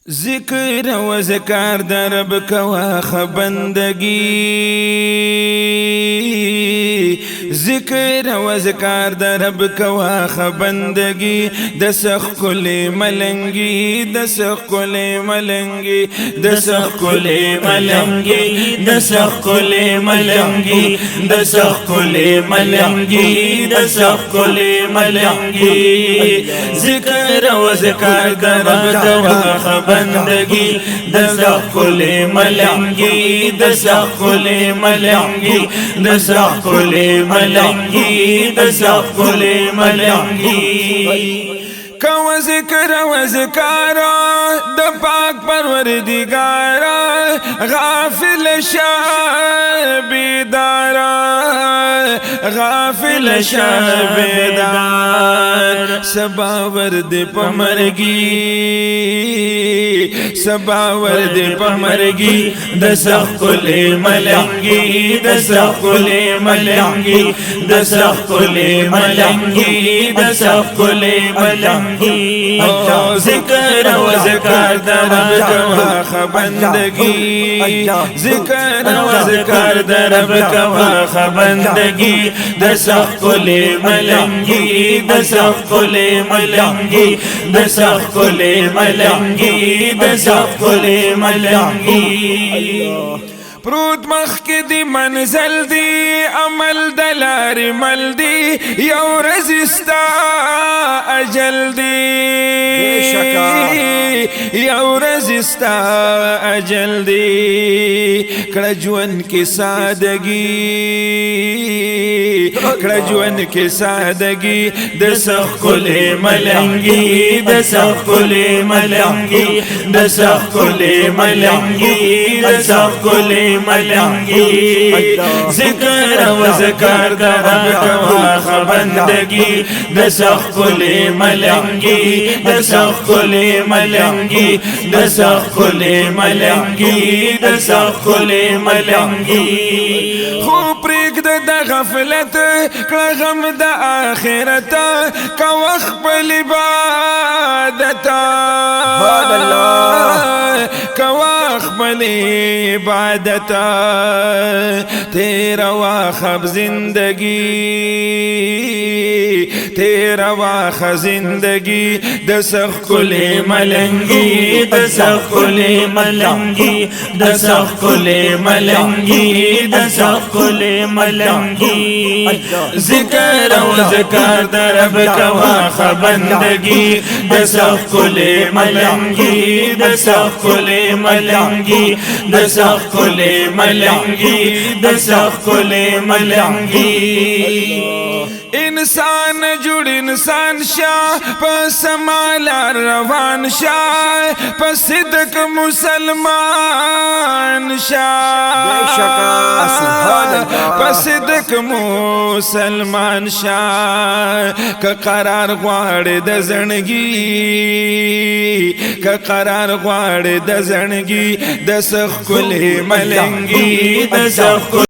ذکر و ذکر در رب کوا خبندگی، ذکر و ذکر در رب کوا خبندگی، دسخ کل ملنگی دسخ کل ملنگی دسخ کل ملنگی دسخ کل ملنگی دسخ کل ملنگی دسخ کل ملنگی، ذکر و ذکر در رب کوا خبندگی، دسخ کل ملنگی دسخ کل ملنگی دسخ کل ملنگی دسخ کل ملنگی، کو ذکر و ذکر د پاک پروردگار، غافل شاه بیدار غافل شاه بیدار، سبا ورد پمرگی سبا ورد پمرگی، دسخ کل ملنگی دسخ کل ملنگی دسخ کل ملنگی دسخ کل ملنگی، ذکر و ذکر در رب کوا خبندگی، ذکر و ذکر در رب کوا خبندگی، دسخ کل ملنگی دسخ کل ملنگی دسخ کل ملنگی دسخ کل ملنگی، پروت مخ کی دی منزل دی عمل دلار مل دی، یو رزستا اجل دی یو رزستا اجل دی، کڑا جون کی سادگی کڑا جون کی سادگی، دسخ کل ملنگی دسخ کل ملنگی دسخ کل ملنگی دسخ کل ملنگی، ذکر و ذکر در رب کوا خبندگی، دسخ کل ملنگی دسخ کل ملنگی دسخ کل ملنگی دسخ کل ملنگی، خوب پریک د غفلت کړه غم د آخرت، کا وخت په عبادت کا وخت په عبادت، تیرا واخب زندگی تیرا واخ زندگی، دسخ کل ملنگی دسخ کل ملنگی دسخ کل ملنگی دسخ کل ملنگی، ذکر و ذکر در رب کوا خبندگی، دسخ کل ملنگی دسخ کل ملنگی دسخ کل ملنگی دسخ کل ملنگی، انسان جوړ انسان شاه پس مال روان شاه پس صدق مسلمان شاه پس صدق مسلمان شاه، که قرار غواړي د زړګي که قرار غواړي د زړګي، دسخ کل ملنگی دسخ